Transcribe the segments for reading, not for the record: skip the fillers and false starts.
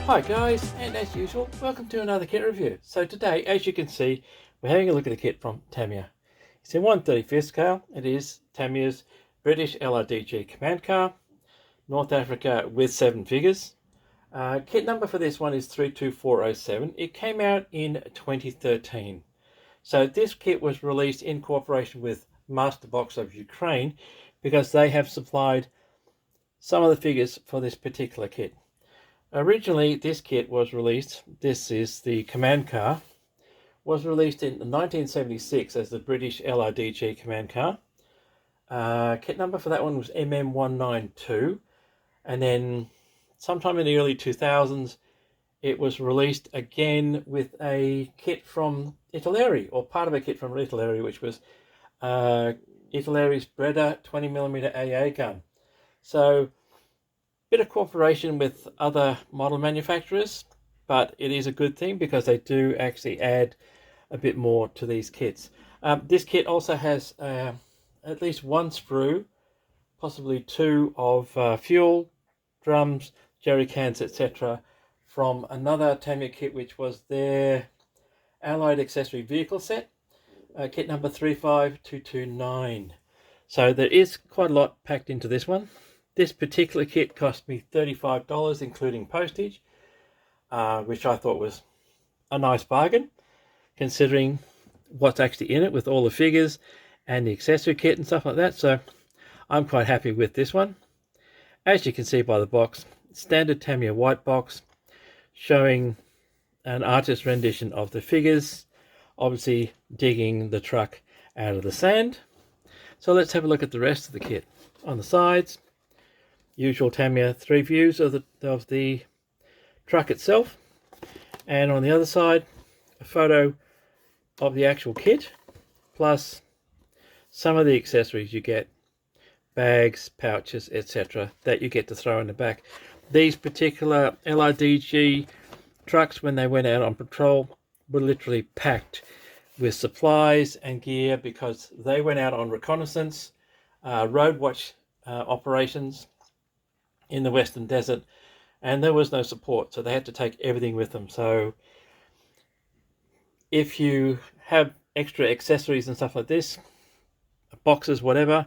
Hi guys, and as usual, welcome to another kit review. So today, as you can see, we're having a look at a kit from Tamiya. It's in 1/35 scale. It is Tamiya's British LRDG Command Car, North Africa with 7 figures. Kit number for this one is 32407. It came out in 2013. So this kit was released in cooperation with Masterbox of Ukraine because they have supplied some of the figures for this particular kit. Originally, this kit was released, this is the Command Car, was released in 1976 as the British LRDG Command Car. Kit number for that one was MM192, and then sometime in the early 2000s it was released again with a kit from Italeri, or part of a kit from Italeri, which was Italeri's Breda 20mm AA gun. So bit of cooperation with other model manufacturers, but it is a good thing because they do actually add a bit more to these kits. This kit also has at least one sprue, possibly two, of fuel, drums, jerry cans, etc. from another Tamiya kit, which was their Allied Accessory Vehicle Set, kit number 35229. So there is quite a lot packed into this one. This particular kit cost me $35, including postage, which I thought was a nice bargain, considering what's actually in it with all the figures and the accessory kit and stuff like that. So I'm quite happy with this one. As you can see by the box, standard Tamiya white box, showing an artist rendition of the figures, obviously digging the truck out of the sand. So let's have a look at the rest of the kit. On the sides, usual Tamiya 3 views of the truck itself, and on the other side a photo of the actual kit plus some of the accessories you get, bags, pouches, etc., that you get to throw in the back. These particular LRDG trucks, when they went out on patrol, were literally packed with supplies and gear because they went out on reconnaissance, road watch operations in the Western Desert, and there was no support, so they had to take everything with them. So if you have extra accessories and stuff like this, boxes, whatever,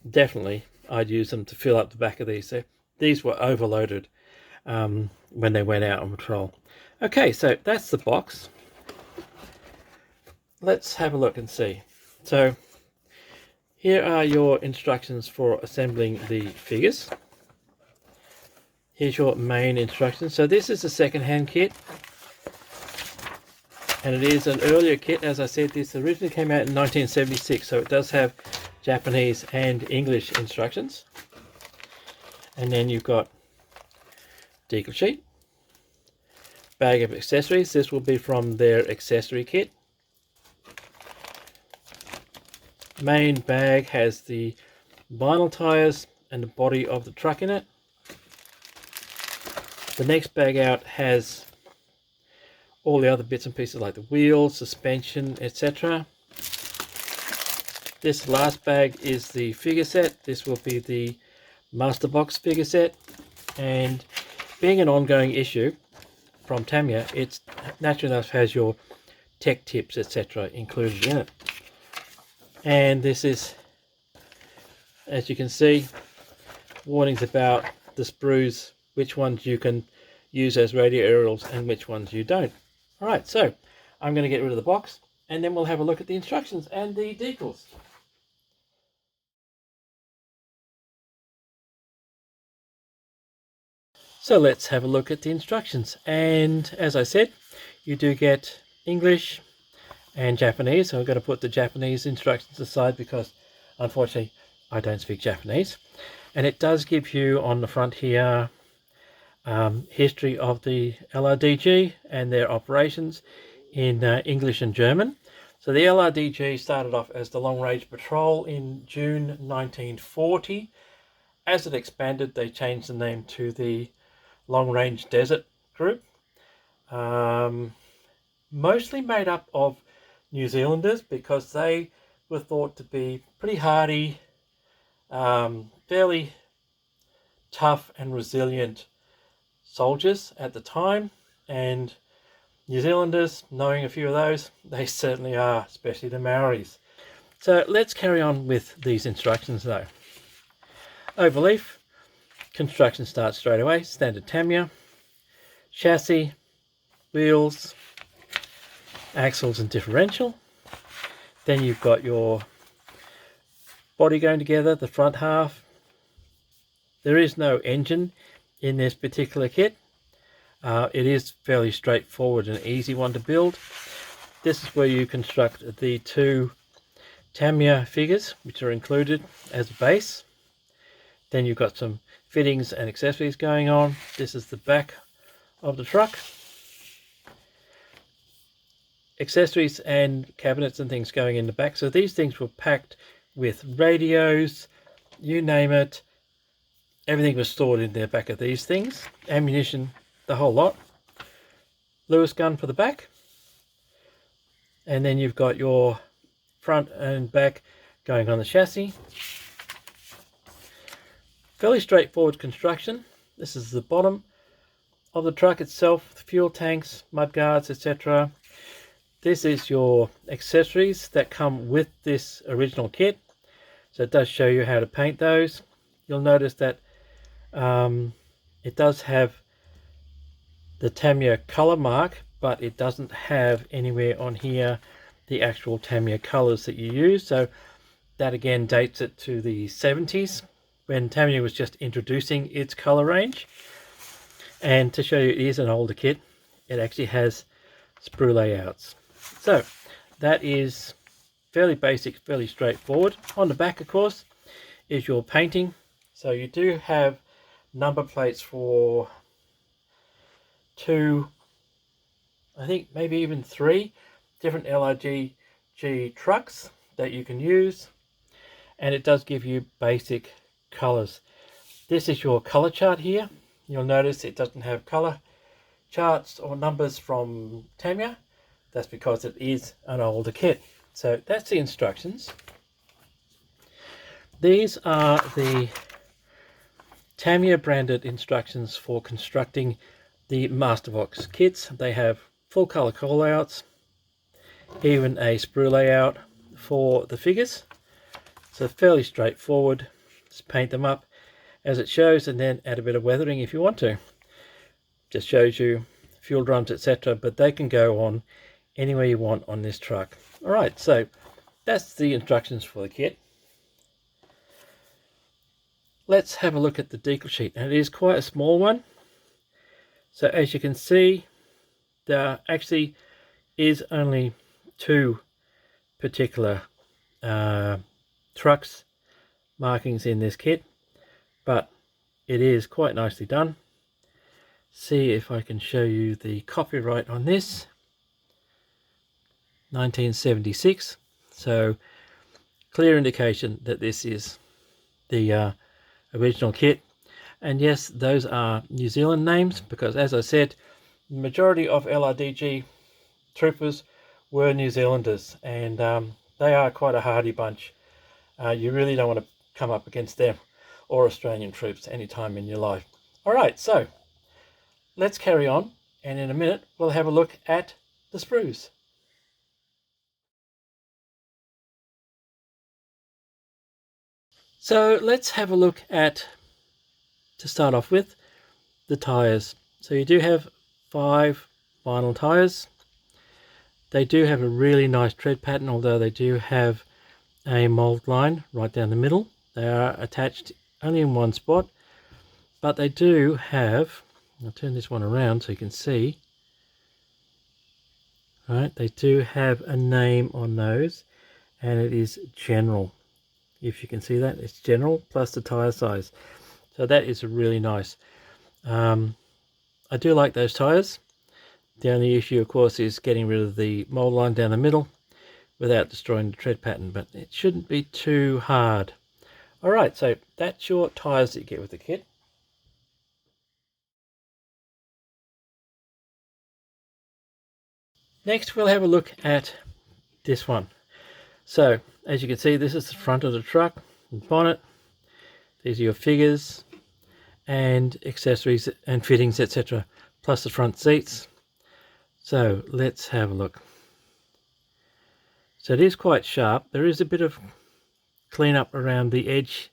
definitely I'd use them to fill up the back of these. So these were overloaded when they went out on patrol. Okay, so that's the box. Let's have a look and see. So here are your instructions for assembling the figures. Here's your main instructions. So this is a second-hand kit, and it is an earlier kit. As I said, this originally came out in 1976, so it does have Japanese and English instructions. And then you've got decal sheet, bag of accessories. This will be from their accessory kit. Main bag has the vinyl tires and the body of the truck in it. The next bag out has all the other bits and pieces like the wheels, suspension, etc. This last bag is the figure set. This will be the Masterbox figure set, and being an ongoing issue from Tamiya, it's naturally enough has your tech tips, etc. included in it. And this is, as you can see, warnings about the sprues, which ones you can use as radio aerials and which ones you don't. Alright, so I'm going to get rid of the box and then we'll have a look at the instructions and the decals. So let's have a look at the instructions, and as I said, you do get English and Japanese. So I'm going to put the Japanese instructions aside because unfortunately I don't speak Japanese. And it does give you on the front here history of the LRDG and their operations in English and German. So the LRDG started off as the Long Range Patrol in June 1940. As it expanded, they changed the name to the Long Range Desert Group. Mostly made up of New Zealanders because they were thought to be pretty hardy, fairly tough and resilient soldiers at the time, and New Zealanders, knowing a few of those, they certainly are, especially the Maoris. So let's carry on with these instructions though. Overleaf, construction starts straight away, standard Tamiya, chassis, wheels, axles and differential. Then you've got your body going together, the front half. There is no engine in this particular kit. It is fairly straightforward and easy one to build. This is where you construct the two Tamiya figures, which are included as a base. Then you've got some fittings and accessories going on. This is the back of the truck. Accessories and cabinets and things going in the back. So these things were packed with radios, you name it. Everything was stored in the back of these things. Ammunition, the whole lot. Lewis gun for the back. And then you've got your front and back going on the chassis. Fairly straightforward construction. This is the bottom of the truck itself, the fuel tanks, mud guards, etc. This is your accessories that come with this original kit. So it does show you how to paint those. You'll notice that it does have the Tamiya color mark, but it doesn't have anywhere on here the actual Tamiya colors that you use. So that again dates it to the 70s when Tamiya was just introducing its color range. And to show you it is an older kit, it actually has sprue layouts. So that is fairly basic, fairly straightforward. On the back, of course, is your painting. So you do have number plates for 2, I think maybe even 3 different LRDG trucks that you can use, and it does give you basic colors. This is your color chart here. You'll notice it doesn't have color charts or numbers from Tamiya. That's because it is an older kit. So that's the instructions. These are the Tamiya branded instructions for constructing the Mastervox kits. They have full color callouts, even a sprue layout for the figures. So fairly straightforward. Just paint them up as it shows and then add a bit of weathering if you want to. Just shows you fuel drums, etc. But they can go on anywhere you want on this truck. Alright, so that's the instructions for the kit. Let's have a look at the decal sheet. And it is quite a small one. So as you can see, there actually is only 2 particular trucks markings in this kit, but it is quite nicely done. See if I can show you the copyright on this. 1976. So clear indication that this is the original kit. And yes, those are New Zealand names, because as I said, the majority of LRDG troopers were New Zealanders, and they are quite a hardy bunch. You really don't want to come up against them or Australian troops anytime in your life. Alright, so let's carry on, and in a minute we'll have a look at the sprues. So let's have a look at, to start off with, the tyres. So you do have 5 vinyl tyres. They do have a really nice tread pattern, although they do have a mould line right down the middle. They are attached only in one spot, but they do have, I'll turn this one around so you can see. Right, they do have a name on those, and it is General. If you can see that, it's General plus the tyre size. So that is really nice. I do like those tyres. The only issue, of course, is getting rid of the mould line down the middle without destroying the tread pattern, but it shouldn't be too hard. Alright, so that's your tyres that you get with the kit. Next, we'll have a look at this one. So, as you can see, this is the front of the truck, the bonnet. These are your figures, and accessories and fittings, etc., plus the front seats. So let's have a look. So it is quite sharp. There is a bit of cleanup around the edge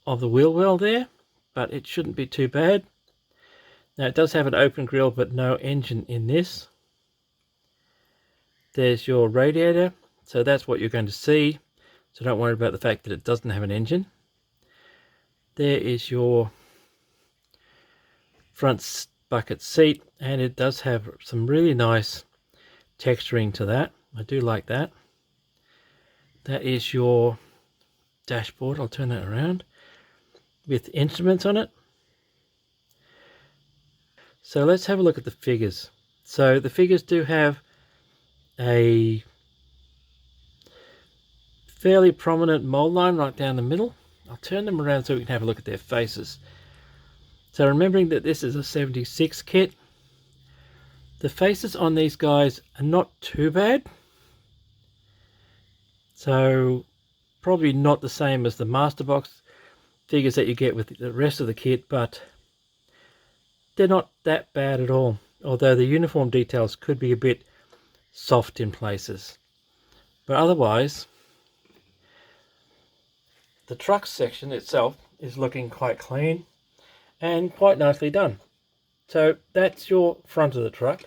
of the wheel well there, but it shouldn't be too bad. Now it does have an open grille but no engine in this. There's your radiator, so that's what you're going to see, so don't worry about the fact that it doesn't have an engine. There is your front bucket seat, and it does have some really nice texturing to that. I do like that. That is your dashboard. I'll turn that around with instruments on it. So let's have a look at the figures. So the figures do have a fairly prominent mold line right down the middle. I'll turn them around so we can have a look at their faces. So remembering that this is a 76 kit, the faces on these guys are not too bad. So probably not the same as the Master Box figures that you get with the rest of the kit, but they're not that bad at all. Although the uniform details could be a bit soft in places. But otherwise, the truck section itself is looking quite clean and quite nicely done. So that's your front of the truck.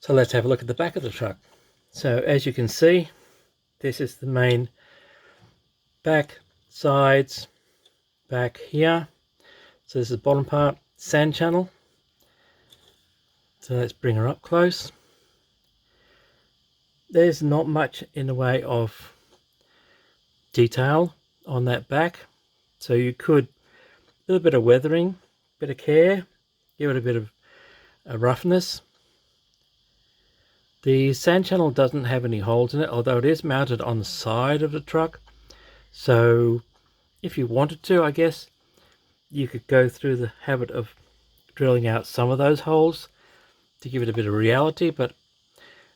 So let's have a look at the back of the truck. So as you can see, this is the main back, sides, back here. So this is the bottom part, sand channel. So let's bring her up close. There's not much in the way of detail on that back. So you could, a little bit of weathering, a bit of care, give it a bit of a roughness. The sand channel doesn't have any holes in it, although it is mounted on the side of the truck. So if you wanted to, I guess, you could go through the habit of drilling out some of those holes to give it a bit of reality, but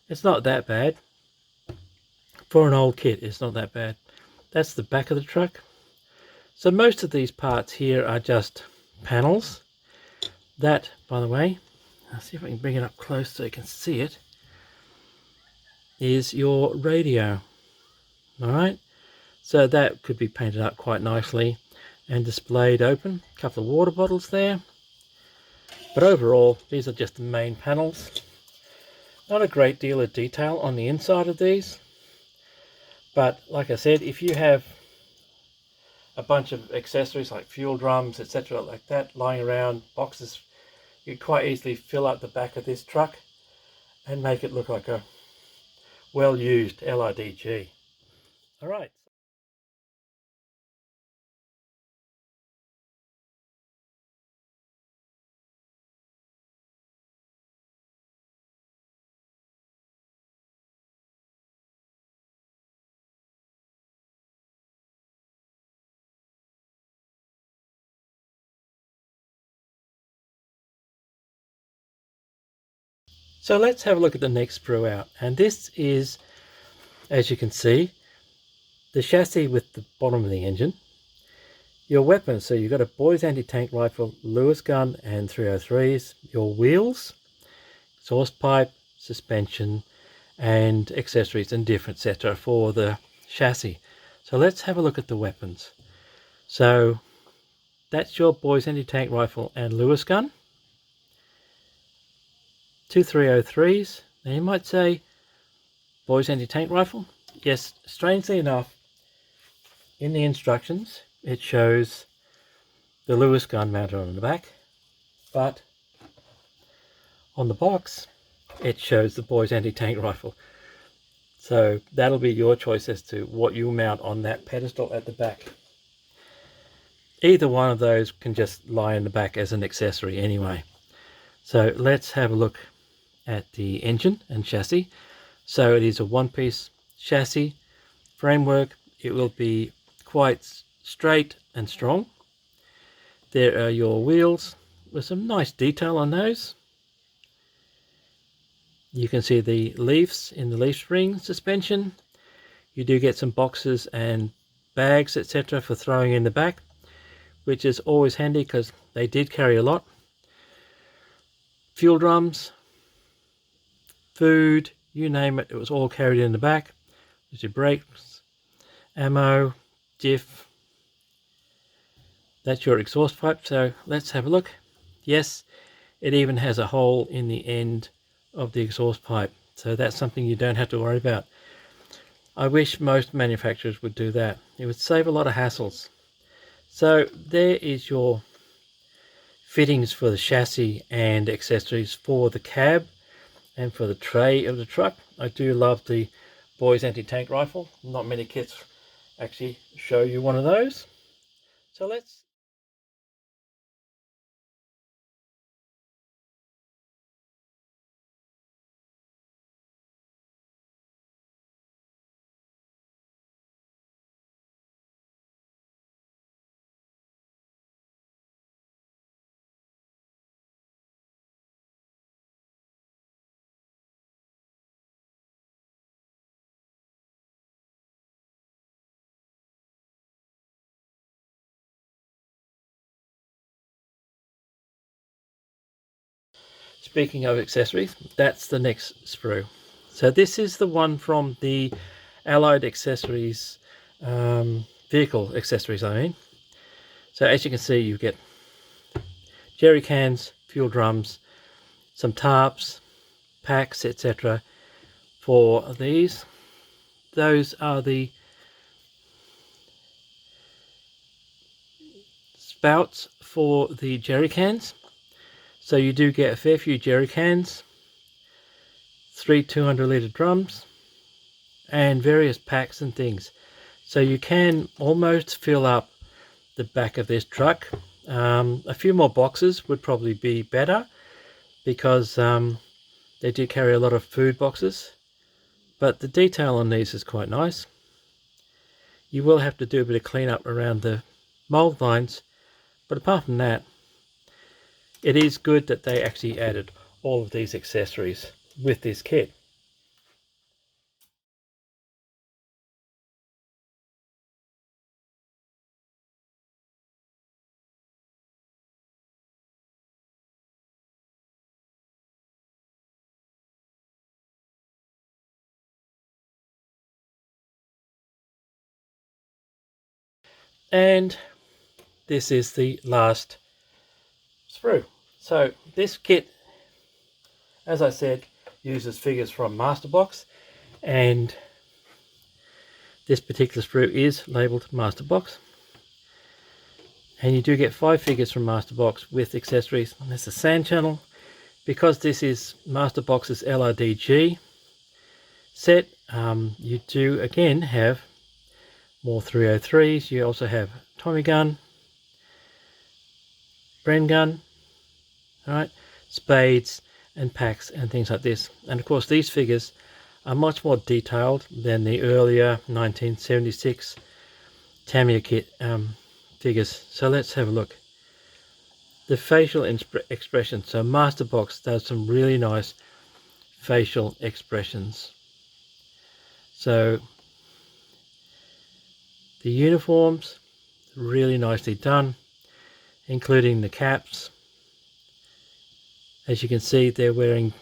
it's not that bad. For an old kit, it's not that bad. That's the back of the truck. So most of these parts here are just panels. That, by the way, I'll see if I can bring it up close so you can see it, is your radio. Alright, so that could be painted up quite nicely and displayed open. A couple of water bottles there. But overall, these are just the main panels. Not a great deal of detail on the inside of these. But like I said, if you have a bunch of accessories like fuel drums, etc. like that lying around, boxes, you could quite easily fill up the back of this truck and make it look like a well-used LRDG. All right. So let's have a look at the next sprue out. And this is, as you can see, the chassis with the bottom of the engine. Your weapons, so you've got a Boys anti-tank rifle, Lewis gun and 303s. Your wheels, exhaust pipe, suspension and accessories and different etc. for the chassis. So let's have a look at the weapons. So that's your Boys anti-tank rifle and Lewis gun. 2 303s. Now you might say, Boys anti-tank rifle? Yes, strangely enough, in the instructions it shows the Lewis gun mounted on the back, but on the box it shows the boy's anti-tank rifle. So that'll be your choice as to what you mount on that pedestal at the back. Either one of those can just lie in the back as an accessory anyway. So let's have a look at the engine and chassis. So it is a one-piece chassis framework. It will be quite straight and strong. There are your wheels with some nice detail on those. You can see the leaves in the leaf spring suspension. You do get some boxes and bags, etc., for throwing in the back, which is always handy because they did carry a lot. Fuel drums, food, you name it, it was all carried in the back. There's your brakes, ammo, diff. That's your exhaust pipe. So let's have a look. Yes, it even has a hole in the end of the exhaust pipe, so that's something you don't have to worry about. I wish most manufacturers would do that. It would save a lot of hassles. So there is your fittings for the chassis and accessories for the cab and for the tray of the truck. I do love the boy's anti-tank rifle. Not many kits actually show you one of those. So let's speaking of accessories, that's the next sprue. So this is the one from the Allied Accessories, vehicle accessories I mean. So as you can see, you get jerry cans, fuel drums, some tarps, packs, etc. for these. Those are the spouts for the jerry cans. So you do get a fair few jerry cans, 3 200-litre drums, and various packs and things. So you can almost fill up the back of this truck. A few more boxes would probably be better because they do carry a lot of food boxes, but the detail on these is quite nice. You will have to do a bit of cleanup around the mold lines, but apart from that, it is good that they actually added all of these accessories with this kit. And this is the last sprue. So this kit, as I said, uses figures from Masterbox, and this particular sprue is labelled Masterbox. And you do get 5 figures from Masterbox with accessories. And there's a sand channel. Because this is Masterbox's LRDG set, you do again have more 303s. You also have Tommy gun, Bren gun, all right, spades and packs and things like this. And of course these figures are much more detailed than the earlier 1976 Tamiya kit figures. So let's have a look. The facial expression. So Masterbox does some really nice facial expressions. So the uniforms, really nicely done, including the caps. As you can see, they're wearing,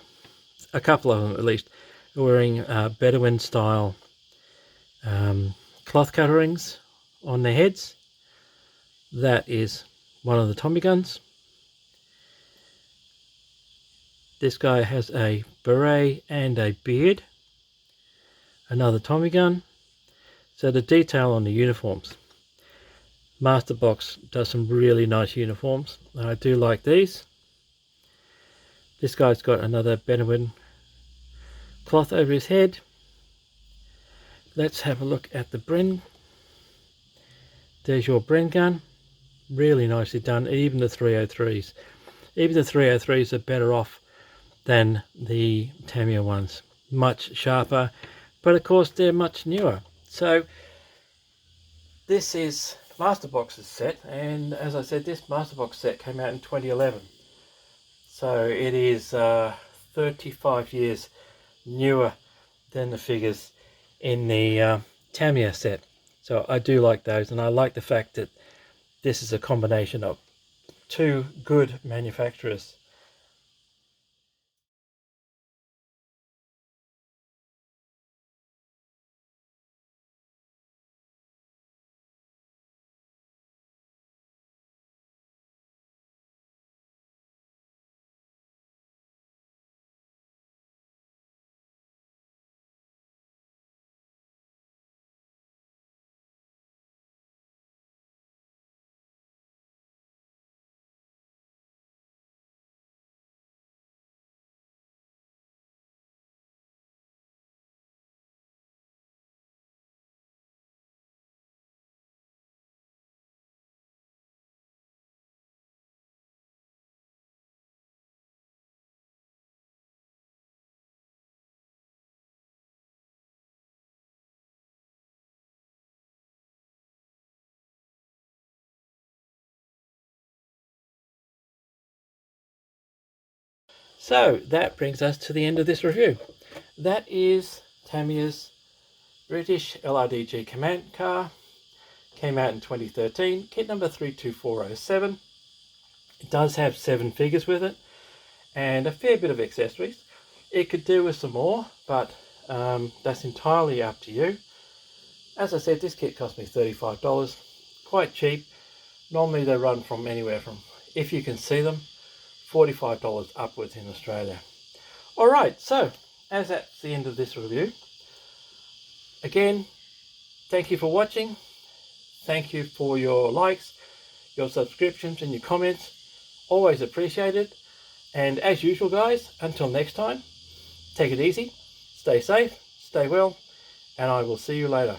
a couple of them at least, are wearing Bedouin style cloth coverings on their heads. That is one of the Tommy guns. This guy has a beret and a beard. Another Tommy gun. So the detail on the uniforms. Masterbox does some really nice uniforms, and I do like these. This guy's got another Benowin cloth over his head. Let's have a look at the Bren. There's your Bren gun. Really nicely done. Even the 303s. Even the 303s are better off than the Tamiya ones. Much sharper, but of course they're much newer. So this is Masterbox's set, and as I said, this Masterbox set came out in 2011. So it is 35 years newer than the figures in the Tamiya set. So I do like those, and I like the fact that this is a combination of two good manufacturers. So that brings us to the end of this review. That is Tamiya's British LRDG Command Car. Came out in 2013, kit number 32407. It does have 7 figures with it and a fair bit of accessories. It could do with some more, but that's entirely up to you. As I said, this kit cost me $35, quite cheap. Normally they run from anywhere from, if you can see them, $45 upwards in Australia. Alright, so as that's the end of this review, again, thank you for watching. Thank you for your likes, your subscriptions and your comments. Always appreciated. And as usual guys, until next time, take it easy, stay safe, stay well, and I will see you later.